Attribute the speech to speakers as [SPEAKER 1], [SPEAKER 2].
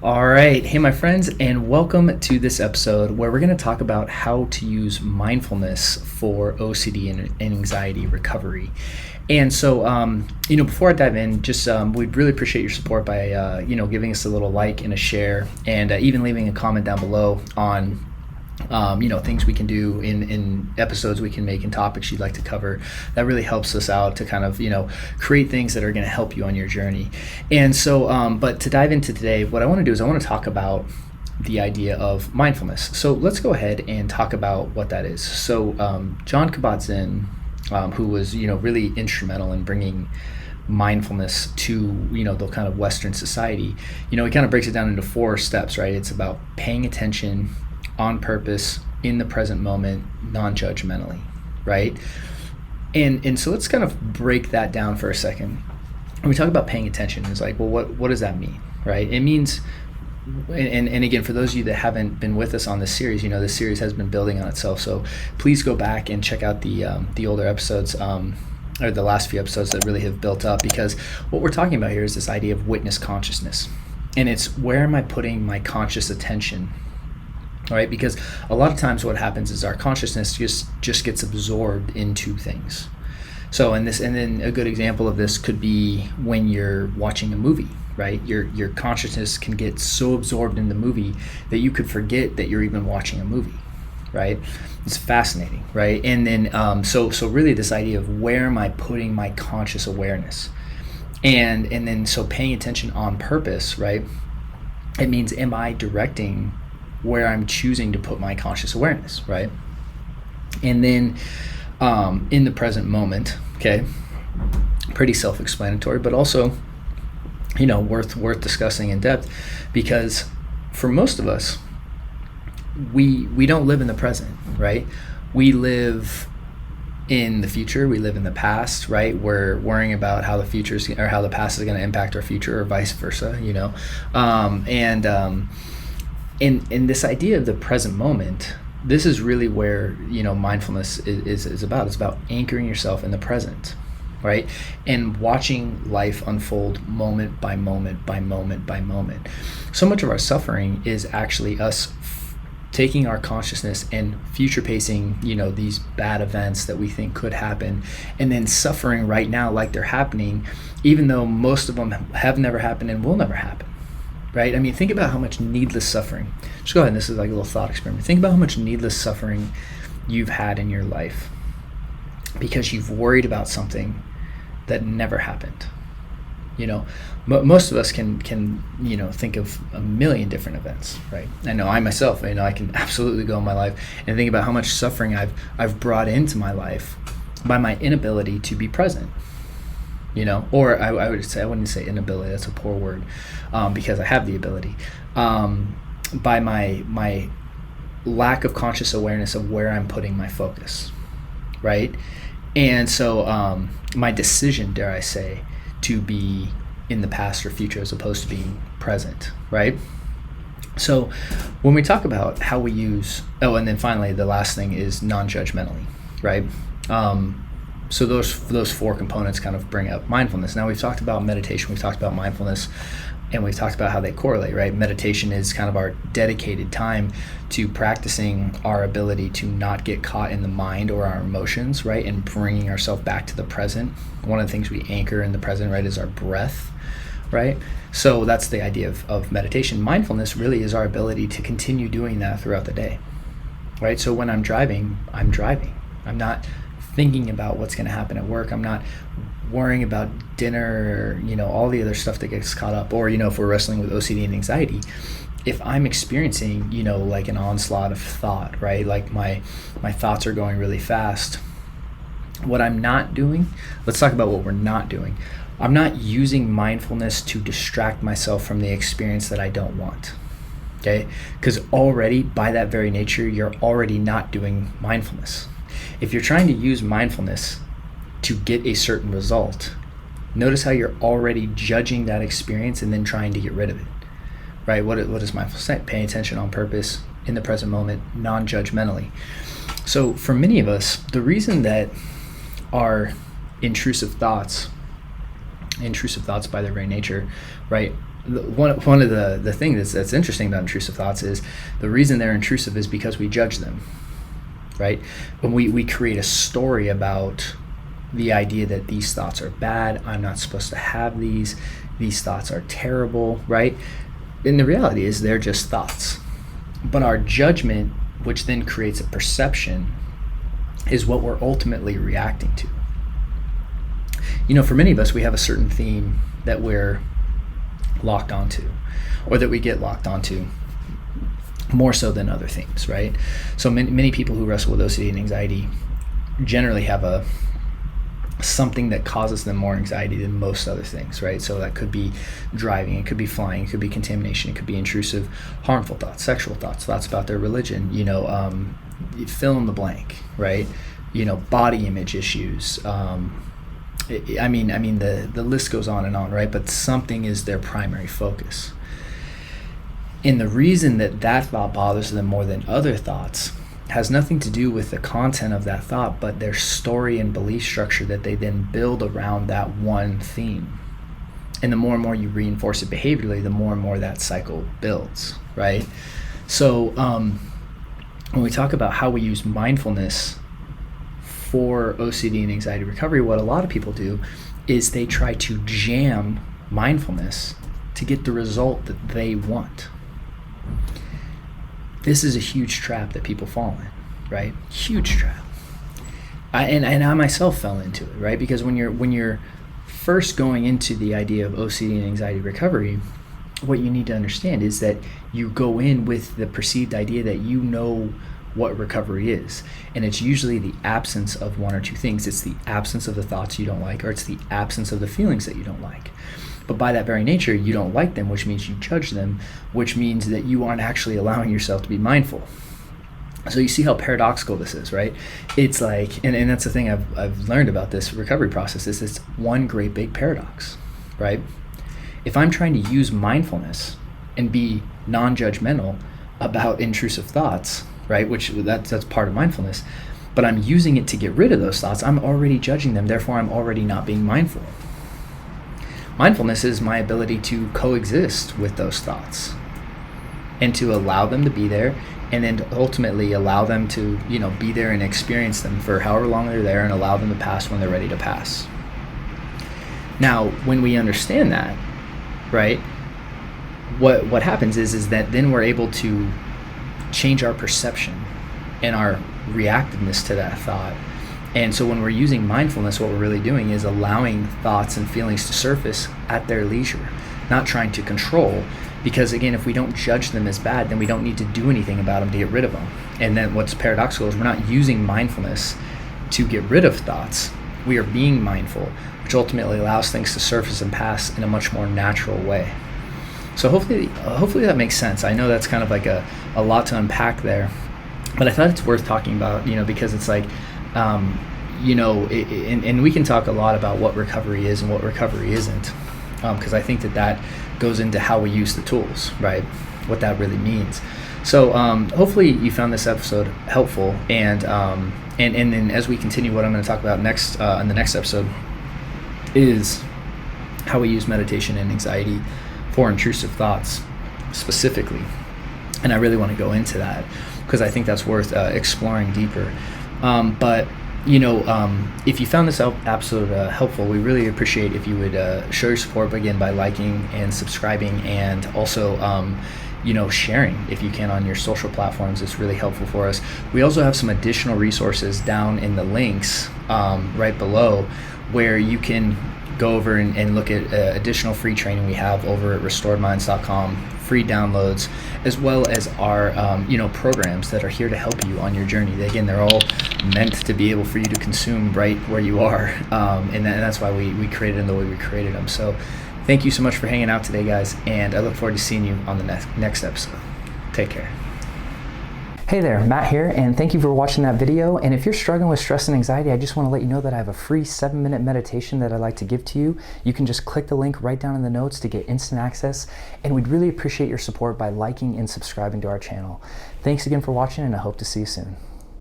[SPEAKER 1] All right. Hey, my friends, and welcome to this episode where we're going to talk about how to use mindfulness for OCD and anxiety recovery. And so, before I dive in, just we'd really appreciate your support by, giving us a little like and a share, and even leaving a comment down below on things we can do in episodes we can make and topics you'd like to cover. That really helps us out to kind of, create things that are going to help you on your journey. And so, but to dive into today, what I want to do is I want to talk about the idea of mindfulness. So let's go ahead and talk about what that is. So Jon Kabat Zinn, who was, really instrumental in bringing mindfulness to, the kind of Western society, he kind of breaks it down into 4 steps, right? It's about paying attention on purpose, in the present moment, non-judgmentally, right? And so let's kind of break that down for a second. When we talk about paying attention, it's like, well, what does that mean, right? It means, and again, for those of you that haven't been with us on this series, this series has been building on itself. So please go back and check out the older episodes, or the last few episodes that really have built up, because what we're talking about here is this idea of witness consciousness. And it's, where am I putting my conscious attention? All right, because a lot of times what happens is our consciousness just gets absorbed into things. So and then a good example of this could be when you're watching a movie, right? Your consciousness can get so absorbed in the movie that you could forget that you're even watching a movie, right? It's fascinating, right? And then so really this idea of, where am I putting my conscious awareness? And then so paying attention on purpose, right? It means, am I directing where I'm choosing to put my conscious awareness, right? And then in the present moment, okay, pretty self-explanatory, but also, worth discussing in depth, because for most of us, we don't live in the present, right? We live in the future, we live in the past, right? We're worrying about how the future is, or how the past is going to impact our future, or vice versa, And this idea of the present moment, this is really where, mindfulness is about. It's about anchoring yourself in the present, right? And watching life unfold moment by moment by moment by moment. So much of our suffering is actually us taking our consciousness and future pacing, these bad events that we think could happen, and then suffering right now like they're happening, even though most of them have never happened and will never happen. Right? I mean, think about how much needless suffering. Just go ahead, and this is like a little thought experiment. Think about how much needless suffering you've had in your life because you've worried about something that never happened. Most of us can think of a million different events, right? I know I myself, I can absolutely go in my life and think about how much suffering I've brought into my life by my inability to be present. Or I would say, I wouldn't say inability, that's a poor word, because I have the ability, by my lack of conscious awareness of where I'm putting my focus, right? And so my decision, dare I say, to be in the past or future as opposed to being present, right? So when we talk about how we use, and then finally the last thing is non-judgmentally, right? So those 4 components kind of bring up mindfulness. Now, we've talked about meditation, we've talked about mindfulness, and we've talked about how they correlate, right? Meditation is kind of our dedicated time to practicing our ability to not get caught in the mind or our emotions, right? And bringing ourselves back to the present. One of the things we anchor in the present, right, is our breath, right? So that's the idea of meditation. Mindfulness really is our ability to continue doing that throughout the day, right? So when I'm driving. I'm not thinking about what's going to happen at work. I'm not worrying about dinner, all the other stuff that gets caught up. Or, if we're wrestling with OCD and anxiety, if I'm experiencing, like an onslaught of thought, right? Like my thoughts are going really fast. What I'm not doing, let's talk about what we're not doing. I'm not using mindfulness to distract myself from the experience that I don't want. Okay? Because already, by that very nature, you're already not doing mindfulness. If you're trying to use mindfulness to get a certain result, notice how you're already judging that experience and then trying to get rid of it, right? What does mindfulness say? Paying attention on purpose, in the present moment, non-judgmentally. So for many of us, the reason that our intrusive thoughts by their very nature, right, one of the things that's interesting about intrusive thoughts is the reason they're intrusive is because we judge them, right? When we create a story about the idea that these thoughts are bad, I'm not supposed to have these thoughts are terrible, right? And the reality is they're just thoughts. But our judgment, which then creates a perception, is what we're ultimately reacting to. For many of us, we have a certain theme that we're locked onto, or that we get locked onto more so than other themes, right? So many people who wrestle with OCD and anxiety generally have something that causes them more anxiety than most other things, right? So that could be driving, it could be flying, it could be contamination, it could be intrusive, harmful thoughts, sexual thoughts about their religion, fill in the blank, right? Body image issues. The list goes on and on, right? But something is their primary focus. And the reason that thought bothers them more than other thoughts has nothing to do with the content of that thought, but their story and belief structure that they then build around that one theme. And the more and more you reinforce it behaviorally, the more and more that cycle builds, right? So when we talk about how we use mindfulness for OCD and anxiety recovery, what a lot of people do is they try to jam mindfulness to get the result that they want. This is a huge trap that people fall in, right? Huge trap. I myself fell into it, right? Because when you're first going into the idea of OCD and anxiety recovery, what you need to understand is that you go in with the perceived idea that you know what recovery is, and it's usually the absence of one or two things. It's the absence of the thoughts you don't like, or it's the absence of the feelings that you don't like. But by that very nature, you don't like them, which means you judge them, which means that you aren't actually allowing yourself to be mindful. So you see how paradoxical this is, right? It's like, and that's the thing I've learned about this recovery process, is it's one great big paradox, right? If I'm trying to use mindfulness and be non-judgmental about intrusive thoughts, right, which that's part of mindfulness, but I'm using it to get rid of those thoughts, I'm already judging them, therefore I'm already not being mindful. Mindfulness is my ability to coexist with those thoughts and to allow them to be there, and then to ultimately allow them to be there and experience them for however long they're there, and allow them to pass when they're ready to pass. Now, when we understand that, right, what happens is that then we're able to change our perception and our reactiveness to that thought. And so when we're using mindfulness, what we're really doing is allowing thoughts and feelings to surface at their leisure, not trying to control. Because again, if we don't judge them as bad, then we don't need to do anything about them to get rid of them. And then what's paradoxical is we're not using mindfulness to get rid of thoughts. We are being mindful, which ultimately allows things to surface and pass in a much more natural way. So hopefully that makes sense. I know that's kind of like a lot to unpack there, but I thought it's worth talking about, because it's like, and we can talk a lot about what recovery is and what recovery isn't, because I think that goes into how we use the tools, right? What that really means. So hopefully you found this episode helpful, and then as we continue, what I'm going to talk about next in the next episode is how we use meditation and anxiety for intrusive thoughts specifically. And I really want to go into that because I think that's worth exploring deeper. But if you found this episode helpful, we really appreciate if you would show your support again by liking and subscribing, and also sharing if you can on your social platforms. It's really helpful for us. We also have some additional resources down in the links right below, where you can go over and look at additional free training we have over at restoredminds.com, free downloads, as well as our programs that are here to help you on your journey. Again, they're all meant to be able for you to consume right where you are, and that's why we created them the way we created them. So thank you so much for hanging out today, guys, and I look forward to seeing you on the next episode. Take care. Hey there, Matt here, and thank you for watching that video. And if you're struggling with stress and anxiety, I just want to let you know that I have a free 7-minute meditation that I'd like to give to you. You can just click the link right down in the notes to get instant access, and we'd really appreciate your support by liking and subscribing to our channel. Thanks again for watching, and I hope to see you soon.